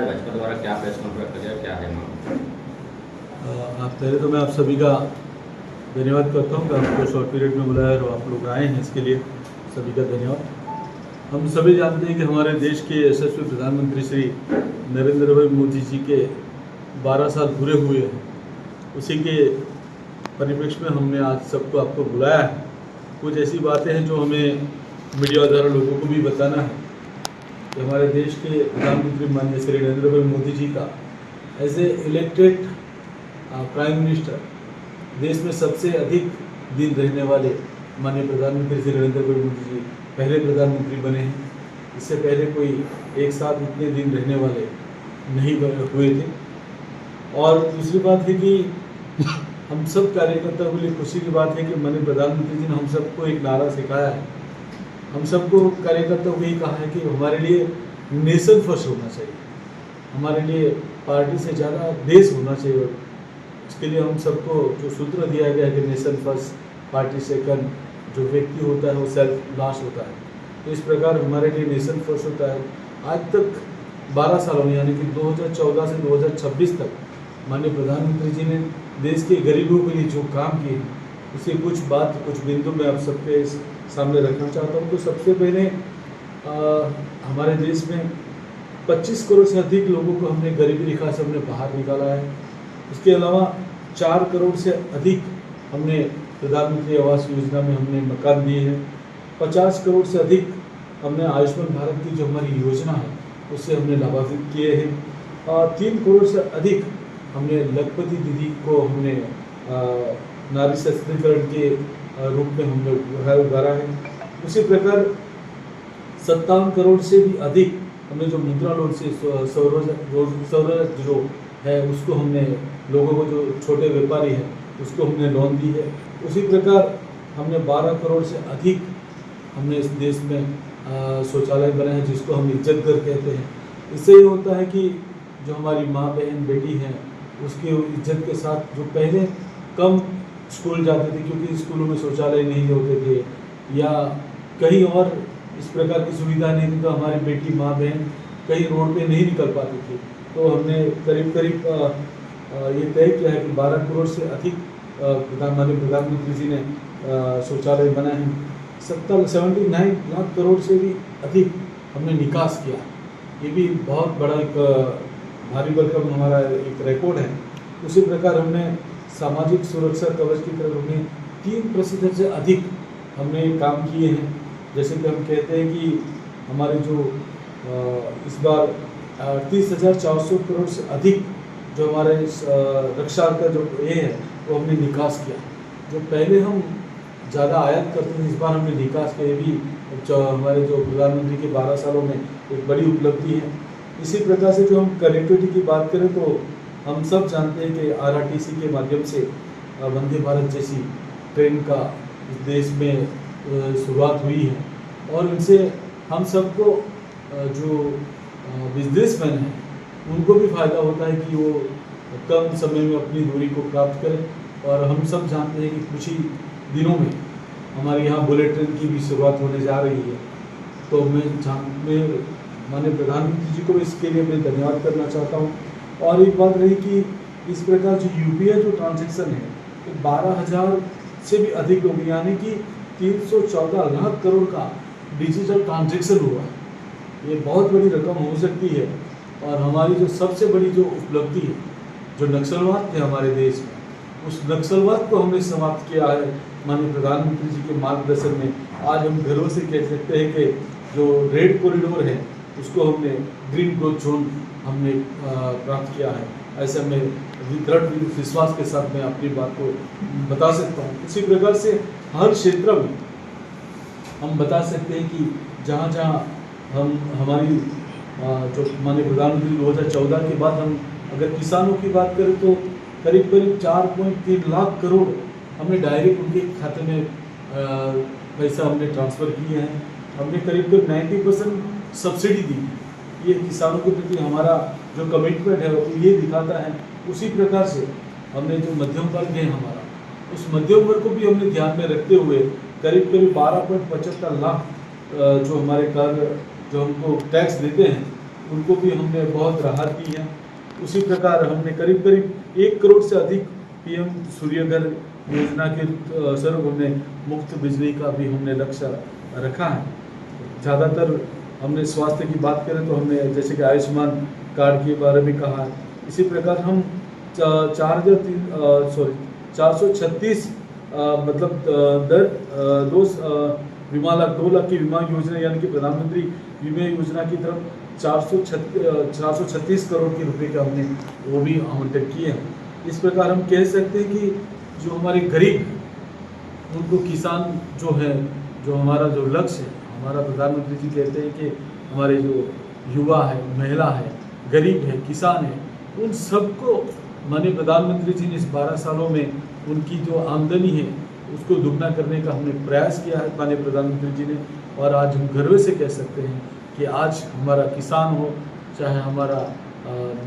भाजपा द्वारा क्या press conference रखा गया, क्या है मांग? आप पहले तो मैं आप सभी का धन्यवाद करता हूँ कि आपको शॉर्ट पीरियड में बुलाया और आप लोग आए हैं, इसके लिए सभी का धन्यवाद। हम सभी जानते हैं कि हमारे देश के यशस्वी प्रधानमंत्री श्री नरेंद्र भाई मोदी जी के 12 साल पूरे हुए हैं। उसी के परिप्रेक्ष्य में हमने आज सबको आपको बुलाया है। कुछ ऐसी बातें हैं जो हमें मीडिया द्वारा लोगों को भी बताना है कि हमारे देश के प्रधानमंत्री माननीय श्री नरेंद्र भाई मोदी जी का as a elected prime minister देश में सबसे अधिक दिन रहने वाले माननीय प्रधानमंत्री श्री नरेंद्र भाई मोदी जी पहले प्रधानमंत्री बने हैं। इससे पहले कोई एक साथ इतने दिन रहने वाले नहीं हुए थे। और दूसरी बात है कि हम सब कार्यकर्ताओं के लिए खुशी की बात है कि माननीय प्रधानमंत्री जी ने हम सबको एक नारा सिखाया है। हम सबको कार्यकर्ताओं को यही कहा है कि हमारे लिए नेशन फर्स्ट होना चाहिए, हमारे लिए पार्टी से ज़्यादा देश होना चाहिए। इसके लिए हम सबको जो सूत्र दिया गया है कि नेशन फर्स्ट, पार्टी सेकंड, जो व्यक्ति होता है वो सेल्फ लास्ट होता है। तो इस प्रकार हमारे लिए नेशन फर्स्ट होता है। आज तक 12 सालों में यानी कि 2014 से 2026 तक माननीय प्रधानमंत्री जी ने देश के गरीबों के लिए जो काम किए हैं उससे कुछ बिंदु मैं आप सबके सामने रखना चाहता हूँ। तो सबसे पहले हमारे देश में 25 करोड़ से अधिक लोगों को हमने गरीबी रेखा से हमने बाहर निकाला है। इसके अलावा 4 करोड़ से अधिक हमने प्रधानमंत्री आवास योजना में हमने मकान दिए हैं। 50 करोड़ से अधिक हमने आयुष्मान भारत की जो हमारी योजना है उससे हमने लाभान्वित किए हैं। 3 करोड़ से अधिक हमने लखपति दीदी को हमने नारी सशक्तिकरण के रूप में हमने उभारा है। उसी प्रकार 57 करोड़ से भी अधिक हमने जो मुद्रा लोन से स्वरोजगार जो है उसको हमने लोगों को, जो छोटे व्यापारी हैं उसको हमने लोन दी है। उसी प्रकार हमने 12 करोड़ से अधिक हमने इस देश में शौचालय बनाए हैं जिसको हम इज्जत घर कहते हैं। इससे ये होता है कि जो हमारी माँ बहन बेटी हैं उसकी इज्जत के साथ, जो पहले कम स्कूल जाते थे क्योंकि स्कूलों में शौचालय नहीं होते थे या कहीं और इस प्रकार की सुविधा नहीं थी, तो हमारी बेटी माँ बहन कहीं रोड पे नहीं निकल पाती थी। तो हमने करीब ये तय किया है कि 12 करोड़ से अधिक माननीय प्रधानमंत्री जी ने शौचालय बनाए हैं। 79 लाख करोड़ से भी अधिक हमने निकास किया। ये भी बहुत बड़ा एक भारी भरकम हमारा एक रिकॉर्ड है। उसी प्रकार हमने सामाजिक सुरक्षा कवच की तरफ हमने 3% से अधिक हमने काम किए हैं। जैसे कि हम कहते हैं कि हमारे जो इस बार 38,400 करोड़ से अधिक जो हमारे रक्षा का जो ये है वो हमने निकास किया। जो पहले हम ज़्यादा आयात करते थे, इस बार हमने निकास किया। ये भी हमारे जो प्रधानमंत्री के 12 सालों में एक बड़ी उपलब्धि है। इसी प्रकार से जो हम कनेक्टिविटी की बात करें तो हम सब जानते हैं कि RRTC के माध्यम से वंदे भारत जैसी ट्रेन का इस देश में शुरुआत हुई है। और इनसे हम सबको जो बिजनेसमैन हैं उनको भी फ़ायदा होता है कि वो कम समय में अपनी दूरी को प्राप्त करें। और हम सब जानते हैं कि कुछ ही दिनों में हमारे यहाँ बुलेट ट्रेन की भी शुरुआत होने जा रही है। तो मैं माननीय प्रधानमंत्री जी को इसके लिए मैं धन्यवाद करना चाहता हूँ। और एक बात रही कि इस प्रकार जो UPI जो ट्रांजैक्शन है तो 12,000 से भी अधिक लोग यानी कि 314 लाख करोड़ का डिजिटल ट्रांजैक्शन हुआ। ये बहुत बड़ी रकम हो सकती है। और हमारी जो सबसे बड़ी जो उपलब्धि है, जो नक्सलवाद थे हमारे देश में, उस नक्सलवाद को हमने समाप्त किया है माननीय प्रधानमंत्री जी के मार्गदर्शन में। आज हम गर्व से कह सकते हैं कि जो रेड कॉरिडोर है उसको हमने ग्रीन ग्रोथ जोन हमने प्राप्त किया है। ऐसे में दृढ़ विश्वास के साथ मैं अपनी बात को बता सकता हूँ। इसी प्रकार से हर क्षेत्र में हम बता सकते हैं कि जहाँ जहाँ हम हमारी जो माननीय प्रधानमंत्री 2014 के बाद हम अगर किसानों की बात करें तो करीब 4.3 लाख करोड़ हमने डायरेक्ट उनके खाते में पैसा हमने ट्रांसफ़र किए हैं। हमने करीब 90% सब्सिडी दी। ये किसानों के प्रति हमारा जो कमिटमेंट है वो ये दिखाता है। उसी प्रकार से हमने जो मध्यम वर्ग है हमारा, उस मध्यम वर्ग को भी हमने ध्यान में रखते हुए करीब 12.75 लाख जो हमारे कर जो हमको टैक्स देते हैं उनको भी हमने बहुत राहत दी है। उसी प्रकार हमने करीब करीब 1 करोड़ से अधिक पीएम सूर्यघर योजना के स्वरूप हमने मुफ्त बिजली का भी हमने लक्ष्य रखा है। ज़्यादातर हमने स्वास्थ्य की बात करें तो हमने जैसे कि आयुष्मान कार्ड के बारे में कहा है। इसी प्रकार हम 436 मतलब दर 2 लाख की बीमा योजना यानी कि प्रधानमंत्री बीमा योजना की तरफ 436 करोड़ के रुपए का हमने वो भी आवंटन किए हैं। इस प्रकार हम कह सकते हैं कि जो हमारे गरीब उनको किसान जो है, जो हमारा जो लक्ष्य है, हमारा प्रधानमंत्री जी कहते हैं कि हमारे जो युवा है, महिला है, गरीब है, किसान है, उन सबको माननीय प्रधानमंत्री जी ने इस 12 सालों में उनकी जो आमदनी है उसको दुगना करने का हमने प्रयास किया है माननीय प्रधानमंत्री जी ने। और आज हम गर्व से कह सकते हैं कि आज हमारा किसान हो, चाहे हमारा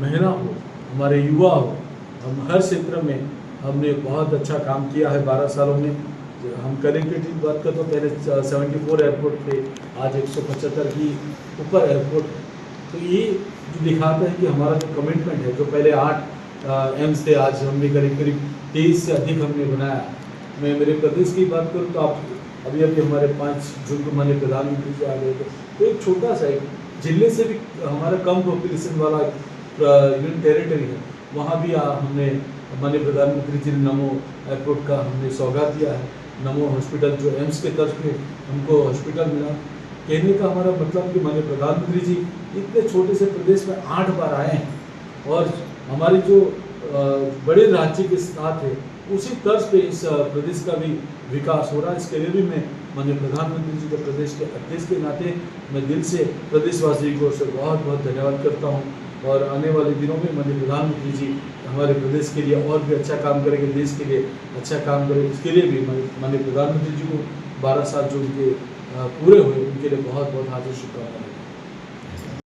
महिला हो, हमारे युवा हो, हम हर क्षेत्र में हमने बहुत अच्छा काम किया है 12 सालों में। हम कनेक्टिविटी की बात करें तो पहले 74 एयरपोर्ट थे, आज 175 की ऊपर एयरपोर्ट। तो ये जो दिखाता है कि हमारा जो कमिटमेंट है, जो पहले 8 एम्स थे, आज हमने करीब 23 से अधिक हमने बनाया। मैं मेरे प्रदेश की बात करूँ तो आप अभी हमारे 5 जून को माननीय प्रधानमंत्री जी आ गए थे, तो एक छोटा सा एक जिले से भी हमारा कम पॉपुलेशन वाला यूनियन टेरिटरी है, वहाँ भी हमने माननीय प्रधानमंत्री जी ने नमो एयरपोर्ट का हमने सौगात दिया है। नमो हॉस्पिटल जो एम्स के तर्ज पे हमको हॉस्पिटल मिला। कहने का हमारा मतलब कि माननीय प्रधानमंत्री जी इतने छोटे से प्रदेश में 8 बार आए हैं और हमारे जो बड़े राज्य के साथ है उसी तर्ज पे इस प्रदेश का भी विकास हो रहा है। इसके लिए भी मैं माननीय प्रधानमंत्री जी के प्रदेश के अध्यक्ष के नाते मैं दिल से प्रदेशवासी को बहुत बहुत धन्यवाद करता हूँ। और आने वाले दिनों में माननीय प्रधानमंत्री जी हमारे प्रदेश के लिए और भी अच्छा काम करेंगे, देश के लिए अच्छा काम करेंगे। इसके लिए भी माननीय प्रधानमंत्री जी को 12 साल जो उनके पूरे हुए उनके लिए बहुत बहुत हार्दिक शुभकामनाएं।